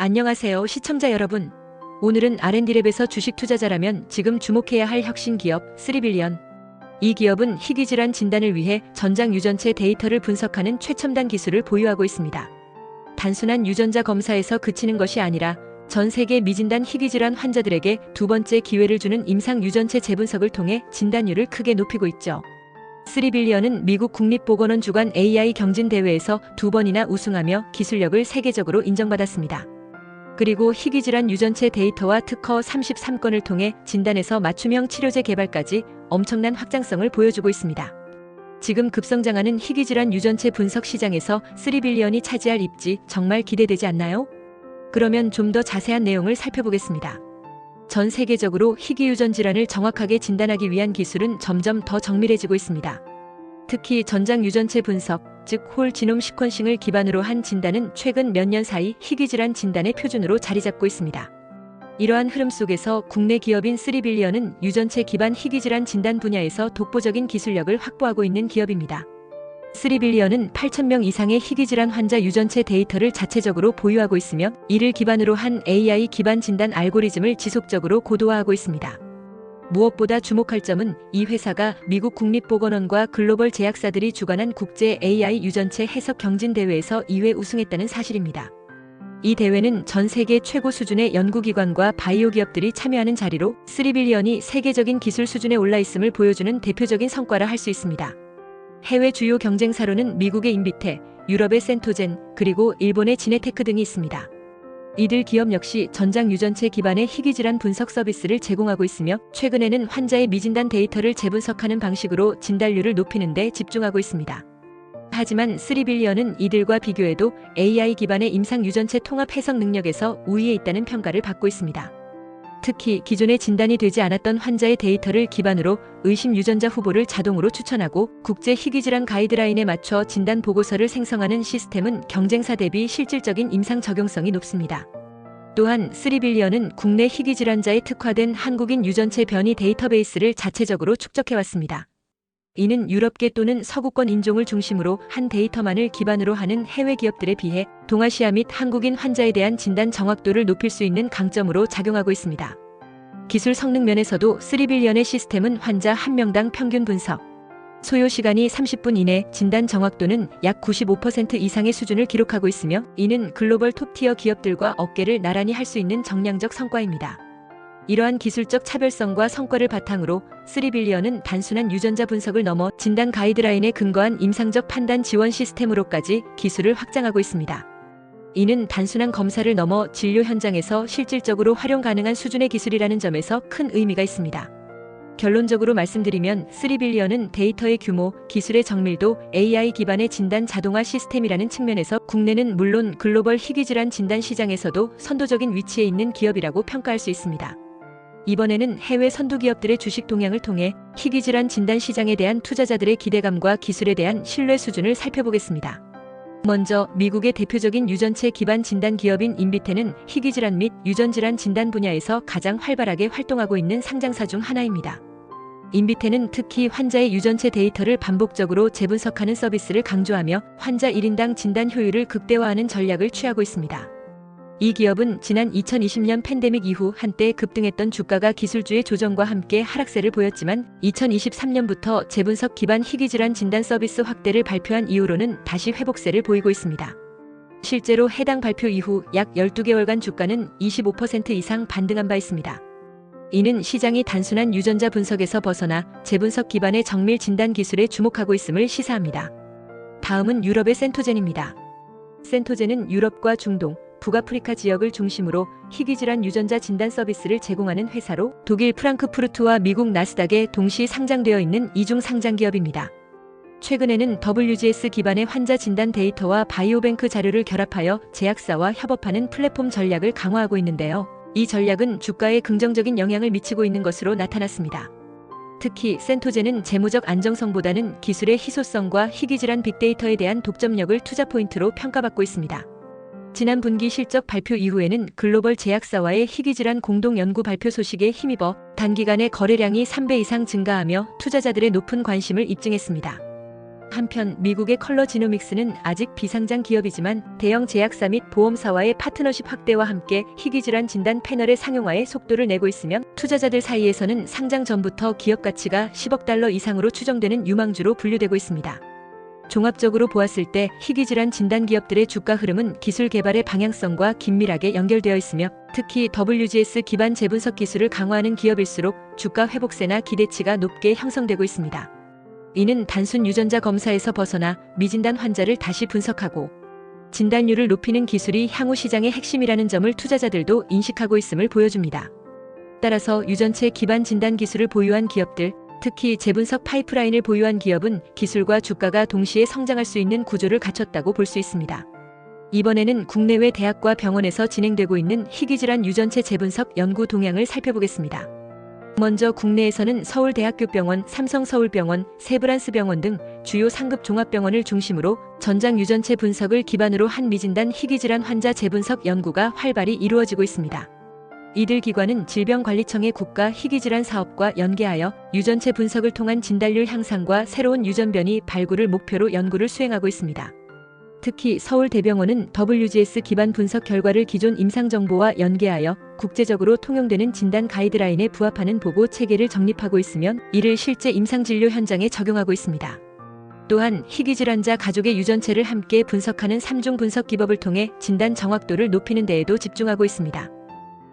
안녕하세요, 시청자 여러분. 오늘은 R&D랩에서 주식 투자자라면 지금 주목해야 할 혁신 기업 3빌리언. 이 기업은 희귀질환 진단을 위해 전장 유전체 데이터를 분석하는 최첨단 기술을 보유하고 있습니다. 단순한 유전자 검사에서 그치는 것이 아니라 전 세계 미진단 희귀질환 환자들에게 두 번째 기회를 주는 임상 유전체 재분석을 통해 진단율을 크게 높이고 있죠. 3빌리언은 미국 국립보건원 주관 AI 경진 대회에서 2번이나 우승하며 기술력을 세계적으로 인정받았습니다. 그리고 희귀질환 유전체 데이터와 특허 33건을 통해 진단에서 맞춤형 치료제 개발까지 엄청난 확장성을 보여주고 있습니다. 지금 급성장하는 희귀질환 유전체 분석 시장에서 3빌리언이 차지할 입지 정말 기대되지 않나요? 그러면 좀 더 자세한 내용을 살펴보겠습니다. 전 세계적으로 희귀유전 질환을 정확하게 진단하기 위한 기술은 점점 더 정밀해지고 있습니다. 특히 전장 유전체 분석, 즉 홀 지놈 시퀀싱을 기반으로 한 진단은 최근 몇 년 사이 희귀질환 진단의 표준으로 자리 잡고 있습니다. 이러한 흐름 속에서 국내 기업인 3빌리언은 유전체 기반 희귀질환 진단 분야에서 독보적인 기술력을 확보하고 있는 기업입니다. 3빌리언은 8,000명 이상의 희귀질환 환자 유전체 데이터를 자체적으로 보유하고 있으며 이를 기반으로 한 AI 기반 진단 알고리즘을 지속적으로 고도화하고 있습니다. 무엇보다 주목할 점은 이 회사가 미국 국립보건원과 글로벌 제약사들이 주관한 국제 AI 유전체 해석 경진 대회에서 2회 우승했다는 사실입니다. 이 대회는 전 세계 최고 수준의 연구기관과 바이오 기업들이 참여하는 자리로 3빌리언이 세계적인 기술 수준에 올라 있음을 보여주는 대표적인 성과라 할 수 있습니다. 해외 주요 경쟁사로는 미국의 인비테, 유럽의 센토젠, 그리고 일본의 지네테크 등이 있습니다. 이들 기업 역시 전장 유전체 기반의 희귀질환 분석 서비스를 제공하고 있으며 최근에는 환자의 미진단 데이터를 재분석하는 방식으로 진단율을 높이는 데 집중하고 있습니다. 하지만 3빌리언은 이들과 비교해도 AI 기반의 임상 유전체 통합 해석 능력에서 우위에 있다는 평가를 받고 있습니다. 특히 기존에 진단이 되지 않았던 환자의 데이터를 기반으로 의심 유전자 후보를 자동으로 추천하고 국제 희귀질환 가이드라인에 맞춰 진단 보고서를 생성하는 시스템은 경쟁사 대비 실질적인 임상 적용성이 높습니다. 또한 3빌리언은 국내 희귀질환자에 특화된 한국인 유전체 변이 데이터베이스를 자체적으로 축적해왔습니다. 이는 유럽계 또는 서구권 인종을 중심으로 한 데이터만을 기반으로 하는 해외 기업들에 비해 동아시아 및 한국인 환자에 대한 진단 정확도를 높일 수 있는 강점으로 작용하고 있습니다. 기술 성능 면에서도 3빌리언의 시스템은 환자 1명당 평균 분석 소요 시간이 30분 이내, 진단 정확도는 약 95% 이상의 수준을 기록하고 있으며 이는 글로벌 톱티어 기업들과 어깨를 나란히 할 수 있는 정량적 성과입니다. 이러한 기술적 차별성과 성과를 바탕으로 3빌리언은 단순한 유전자 분석을 넘어 진단 가이드라인에 근거한 임상적 판단 지원 시스템으로까지 기술을 확장하고 있습니다. 이는 단순한 검사를 넘어 진료 현장에서 실질적으로 활용 가능한 수준의 기술이라는 점에서 큰 의미가 있습니다. 결론적으로 말씀드리면 3빌리언은 데이터의 규모, 기술의 정밀도, AI 기반의 진단 자동화 시스템이라는 측면에서 국내는 물론 글로벌 희귀질환 진단 시장에서도 선도적인 위치에 있는 기업이라고 평가할 수 있습니다. 이번에는 해외 선두 기업들의 주식 동향을 통해 희귀질환 진단 시장에 대한 투자자들의 기대감과 기술에 대한 신뢰 수준을 살펴보겠습니다. 먼저 미국의 대표적인 유전체 기반 진단 기업인 인비테는 희귀질환 및 유전질환 진단 분야에서 가장 활발하게 활동하고 있는 상장사 중 하나입니다. 인비테는 특히 환자의 유전체 데이터를 반복적으로 재분석하는 서비스를 강조하며 환자 1인당 진단 효율을 극대화하는 전략을 취하고 있습니다. 이 기업은 지난 2020년 팬데믹 이후 한때 급등했던 주가가 기술주의 조정과 함께 하락세를 보였지만 2023년부터 재분석 기반 희귀질환 진단 서비스 확대를 발표한 이후로는 다시 회복세를 보이고 있습니다. 실제로 해당 발표 이후 약 12개월간 주가는 25% 이상 반등한 바 있습니다. 이는 시장이 단순한 유전자 분석에서 벗어나 재분석 기반의 정밀 진단 기술에 주목하고 있음을 시사합니다. 다음은 유럽의 센토젠입니다. 센토젠은 유럽과 중동, 북아프리카 지역을 중심으로 희귀질환 유전자 진단 서비스를 제공하는 회사로 독일 프랑크푸르트와 미국 나스닥에 동시 상장되어 있는 이중 상장 기업입니다. 최근에는 WGS 기반의 환자 진단 데이터와 바이오뱅크 자료를 결합하여 제약사와 협업하는 플랫폼 전략을 강화하고 있는데요. 이 전략은 주가에 긍정적인 영향을 미치고 있는 것으로 나타났습니다. 특히 센토젠은 재무적 안정성보다는 기술의 희소성과 희귀질환 빅데이터에 대한 독점력을 투자 포인트로 평가받고 있습니다. 지난 분기 실적 발표 이후에는 글로벌 제약사와의 희귀질환 공동 연구 발표 소식에 힘입어 단기간에 거래량이 3배 이상 증가하며 투자자들의 높은 관심을 입증했습니다. 한편 미국의 컬러 지노믹스는 아직 비상장 기업이지만 대형 제약사 및 보험사와의 파트너십 확대와 함께 희귀질환 진단 패널의 상용화에 속도를 내고 있으며 투자자들 사이에서는 상장 전부터 기업 가치가 10억 달러 이상으로 추정되는 유망주로 분류되고 있습니다. 종합적으로 보았을 때 희귀질환 진단 기업들의 주가 흐름은 기술 개발의 방향성과 긴밀하게 연결되어 있으며 특히 WGS 기반 재분석 기술을 강화하는 기업일수록 주가 회복세나 기대치가 높게 형성되고 있습니다. 이는 단순 유전자 검사에서 벗어나 미진단 환자를 다시 분석하고 진단율을 높이는 기술이 향후 시장의 핵심이라는 점을 투자자들도 인식하고 있음을 보여줍니다. 따라서 유전체 기반 진단 기술을 보유한 기업들, 특히 재분석 파이프라인을 보유한 기업은 기술과 주가가 동시에 성장할 수 있는 구조를 갖췄다고 볼 수 있습니다. 이번에는 국내외 대학과 병원에서 진행되고 있는 희귀질환 유전체 재분석 연구 동향을 살펴보겠습니다. 먼저 국내에서는 서울대학교병원, 삼성서울병원, 세브란스병원 등 주요 상급 종합병원을 중심으로 전장 유전체 분석을 기반으로 한 미진단 희귀질환 환자 재분석 연구가 활발히 이루어지고 있습니다. 이들 기관은 질병관리청의 국가 희귀질환 사업과 연계하여 유전체 분석을 통한 진단율 향상과 새로운 유전 변이 발굴을 목표로 연구를 수행하고 있습니다. 특히 서울대병원은 WGS 기반 분석 결과를 기존 임상정보와 연계하여 국제적으로 통용되는 진단 가이드라인에 부합하는 보고 체계를 정립하고 있으며 이를 실제 임상진료 현장에 적용하고 있습니다. 또한 희귀질환자 가족의 유전체를 함께 분석하는 3중 분석 기법을 통해 진단 정확도를 높이는 데에도 집중하고 있습니다.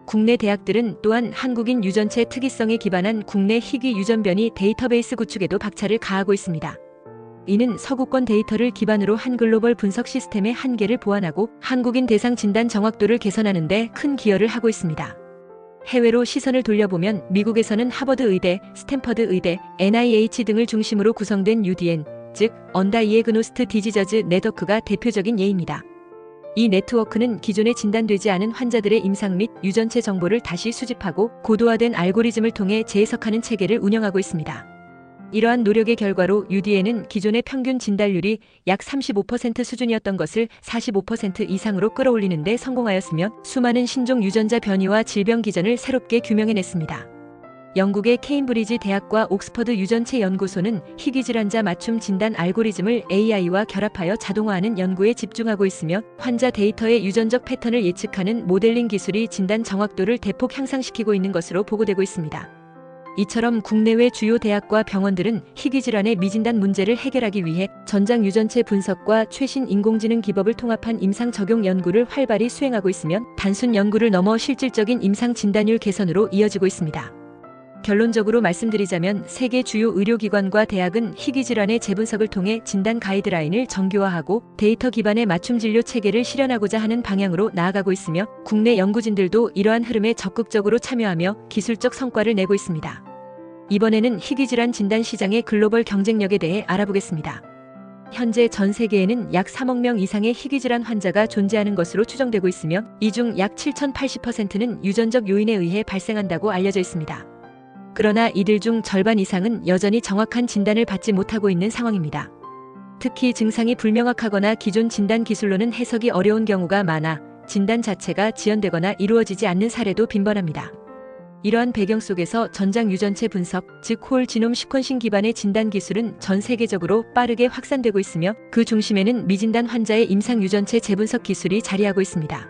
국내 대학들은 또한 한국인 유전체 특이성에 기반한 국내 희귀 유전 변이 데이터베이스 구축에도 박차를 가하고 있습니다. 이는 서구권 데이터를 기반으로 한 글로벌 분석 시스템의 한계를 보완하고 한국인 대상 진단 정확도를 개선하는 데 큰 기여를 하고 있습니다. 해외로 시선을 돌려보면 미국에서는 하버드 의대, 스탠퍼드 의대, NIH 등을 중심으로 구성된 UDN, 즉 언다이에그노스트 디지저즈 네트워크가 대표적인 예입니다. 이 네트워크는 기존에 진단되지 않은 환자들의 임상 및 유전체 정보를 다시 수집하고 고도화된 알고리즘을 통해 재해석하는 체계를 운영하고 있습니다. 이러한 노력의 결과로 UDN은 기존의 평균 진단율이 약 35% 수준이었던 것을 45% 이상으로 끌어올리는 데 성공하였으며 수많은 신종 유전자 변이와 질병 기전을 새롭게 규명해냈습니다. 영국의 케임브리지 대학과 옥스퍼드 유전체 연구소는 희귀질환자 맞춤 진단 알고리즘을 AI와 결합하여 자동화하는 연구에 집중하고 있으며 환자 데이터의 유전적 패턴을 예측하는 모델링 기술이 진단 정확도를 대폭 향상시키고 있는 것으로 보고되고 있습니다. 이처럼 국내외 주요 대학과 병원들은 희귀질환의 미진단 문제를 해결하기 위해 전장 유전체 분석과 최신 인공지능 기법을 통합한 임상 적용 연구를 활발히 수행하고 있으며 단순 연구를 넘어 실질적인 임상 진단율 개선으로 이어지고 있습니다. 결론적으로 말씀드리자면 세계 주요 의료기관과 대학은 희귀질환의 재분석을 통해 진단 가이드라인을 정교화하고 데이터 기반의 맞춤 진료 체계를 실현하고자 하는 방향으로 나아가고 있으며 국내 연구진들도 이러한 흐름에 적극적으로 참여하며 기술적 성과를 내고 있습니다. 이번에는 희귀질환 진단 시장의 글로벌 경쟁력에 대해 알아보겠습니다. 현재 전 세계에는 약 3억 명 이상의 희귀질환 환자가 존재하는 것으로 추정되고 있으며 이 중 약 7,080%는 유전적 요인에 의해 발생한다고 알려져 있습니다. 그러나 이들 중 절반 이상은 여전히 정확한 진단을 받지 못하고 있는 상황입니다. 특히 증상이 불명확하거나 기존 진단 기술로는 해석이 어려운 경우가 많아 진단 자체가 지연되거나 이루어지지 않는 사례도 빈번합니다. 이러한 배경 속에서 전장 유전체 분석, 즉 홀 지놈 시퀀싱 기반의 진단 기술은 전 세계적으로 빠르게 확산되고 있으며 그 중심에는 미진단 환자의 임상 유전체 재분석 기술이 자리하고 있습니다.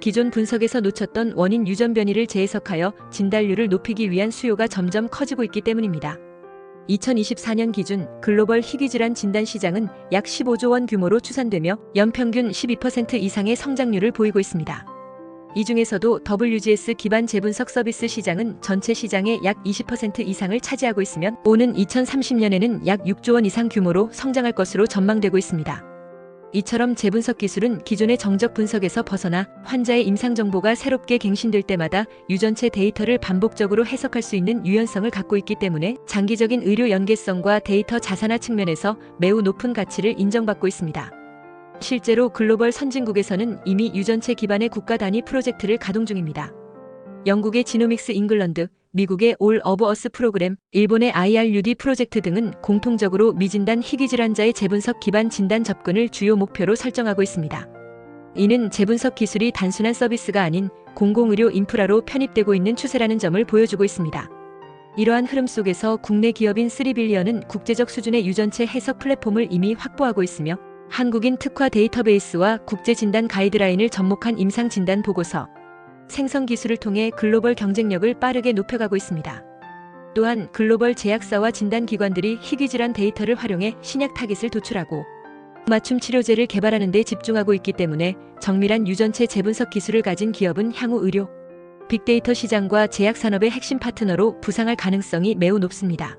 기존 분석에서 놓쳤던 원인 유전 변이를 재해석하여 진단율을 높이기 위한 수요가 점점 커지고 있기 때문입니다. 2024년 기준 글로벌 희귀질환 진단 시장은 약 15조 원 규모로 추산되며 연평균 12% 이상의 성장률을 보이고 있습니다. 이 중에서도 WGS 기반 재분석 서비스 시장은 전체 시장의 약 20% 이상을 차지하고 있으며 오는 2030년에는 약 6조 원 이상 규모로 성장할 것으로 전망되고 있습니다. 이처럼 재분석 기술은 기존의 정적 분석에서 벗어나 환자의 임상 정보가 새롭게 갱신될 때마다 유전체 데이터를 반복적으로 해석할 수 있는 유연성을 갖고 있기 때문에 장기적인 의료 연계성과 데이터 자산화 측면에서 매우 높은 가치를 인정받고 있습니다. 실제로 글로벌 선진국에서는 이미 유전체 기반의 국가 단위 프로젝트를 가동 중입니다. 영국의 지노믹스 잉글랜드, 미국의 올 오브 어스 프로그램, 일본의 IRUD 프로젝트 등은 공통적으로 미진단 희귀질환자의 재분석 기반 진단 접근을 주요 목표로 설정하고 있습니다. 이는 재분석 기술이 단순한 서비스가 아닌 공공의료 인프라로 편입되고 있는 추세라는 점을 보여주고 있습니다. 이러한 흐름 속에서 국내 기업인 3빌리언은 국제적 수준의 유전체 해석 플랫폼을 이미 확보하고 있으며 한국인 특화 데이터베이스와 국제 진단 가이드라인을 접목한 임상 진단 보고서, 생성 기술을 통해 글로벌 경쟁력을 빠르게 높여가고 있습니다. 또한 글로벌 제약사와 진단기관들이 희귀질환 데이터를 활용해 신약 타깃을 도출하고 맞춤 치료제를 개발하는 데 집중하고 있기 때문에 정밀한 유전체 재분석 기술을 가진 기업은 향후 의료, 빅데이터 시장과 제약산업의 핵심 파트너로 부상할 가능성이 매우 높습니다.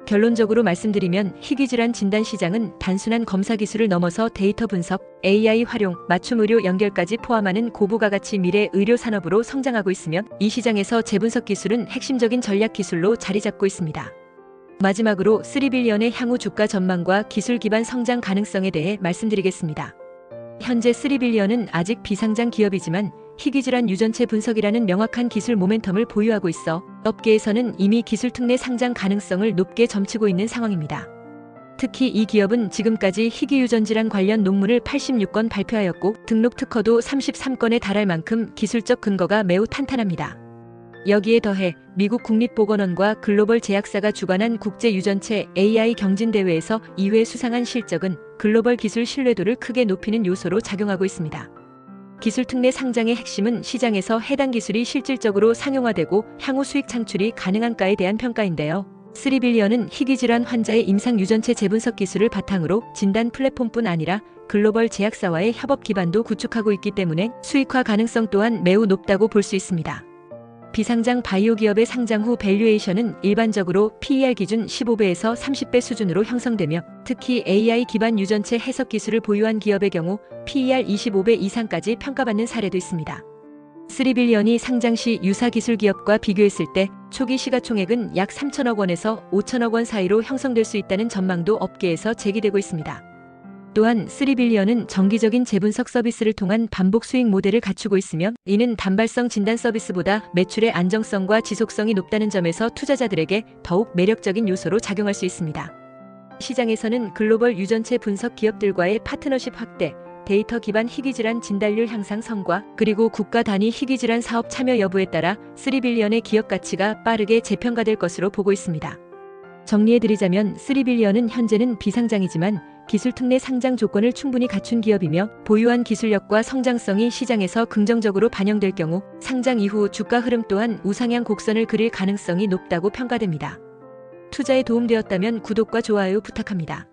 결론적으로 말씀드리면 희귀질환 진단 시장은 단순한 검사 기술을 넘어서 데이터 분석, AI 활용, 맞춤 의료 연결까지 포함하는 고부가가치 미래 의료 산업으로 성장하고 있으며 이 시장에서 재분석 기술은 핵심적인 전략 기술로 자리 잡고 있습니다. 마지막으로 3빌리언의 향후 주가 전망과 기술 기반 성장 가능성에 대해 말씀드리겠습니다. 현재 3빌리언은 아직 비상장 기업이지만 희귀질환 유전체 분석이라는 명확한 기술 모멘텀을 보유하고 있어 업계에서는 이미 기술 특례 상장 가능성을 높게 점치고 있는 상황입니다. 특히 이 기업은 지금까지 희귀유전질환 관련 논문을 86건 발표하였고 등록 특허도 33건에 달할 만큼 기술적 근거가 매우 탄탄합니다. 여기에 더해 미국 국립보건원과 글로벌 제약사가 주관한 국제유전체 AI 경진대회에서 2회 수상한 실적은 글로벌 기술 신뢰도를 크게 높이는 요소로 작용하고 있습니다. 기술 특례 상장의 핵심은 시장에서 해당 기술이 실질적으로 상용화되고 향후 수익 창출이 가능한가에 대한 평가인데요. 3빌리언은 희귀질환 환자의 임상 유전체 재분석 기술을 바탕으로 진단 플랫폼뿐 아니라 글로벌 제약사와의 협업 기반도 구축하고 있기 때문에 수익화 가능성 또한 매우 높다고 볼 수 있습니다. 비상장 바이오 기업의 상장 후 밸류에이션은 일반적으로 PER 기준 15배에서 30배 수준으로 형성되며 특히 AI 기반 유전체 해석 기술을 보유한 기업의 경우 PER 25배 이상까지 평가받는 사례도 있습니다. 3빌리언이 상장 시 유사 기술 기업과 비교했을 때 초기 시가총액은 약 3천억 원에서 5천억 원 사이로 형성될 수 있다는 전망도 업계에서 제기되고 있습니다. 또한 3빌리언은 정기적인 재분석 서비스를 통한 반복 수익 모델을 갖추고 있으며 이는 단발성 진단 서비스보다 매출의 안정성과 지속성이 높다는 점에서 투자자들에게 더욱 매력적인 요소로 작용할 수 있습니다. 시장에서는 글로벌 유전체 분석 기업들과의 파트너십 확대, 데이터 기반 희귀질환 진단률 향상 성과, 그리고 국가 단위 희귀질환 사업 참여 여부에 따라 3빌리언의 기업 가치가 빠르게 재평가될 것으로 보고 있습니다. 정리해드리자면 3빌리언은 현재는 비상장이지만 기술 특례 상장 조건을 충분히 갖춘 기업이며 보유한 기술력과 성장성이 시장에서 긍정적으로 반영될 경우 상장 이후 주가 흐름 또한 우상향 곡선을 그릴 가능성이 높다고 평가됩니다. 투자에 도움되었다면 구독과 좋아요 부탁합니다.